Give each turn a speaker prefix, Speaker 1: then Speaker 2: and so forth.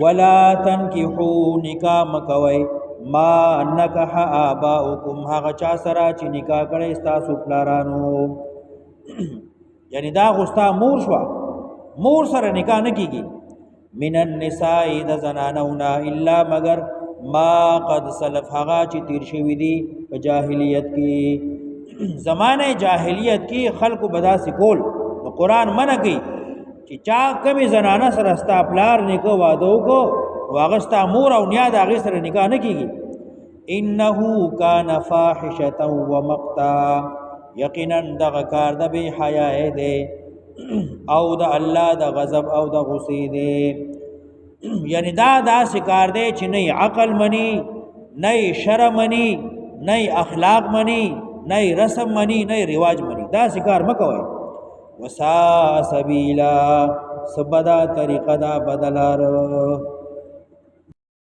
Speaker 1: ولا تنكحوا نکاح مکوي ما نکح آباؤکم هغه چا سره چې نکاح کړي تاسو پلارانو یعنی دا غستا مور شو مور سره نکاح نه کیږي من النساء د زنانونا الا مگر ما قد سلف هغه چې تیر شوی دی په جاهلیت کې زمانه جاهلیت کې خلق بدا سکول قرآن منع کوي چې چا کمی زنانه سره ستا پلار نکاح وادو کو واغستا مور او نیا د هغه سره نکاح نه کیږي انه کان فاحشه ومقتا یقینا دغه کار د به حیا دی او د الله د غضب او د غصې دی یعنی دا شکار دی چې نه عقل منی نه شرم منی نه اخلاق منی نه رسم منی نه رواج منی دا شکار مکوئ وسا سبیلا سبدا طریقه دا بدلار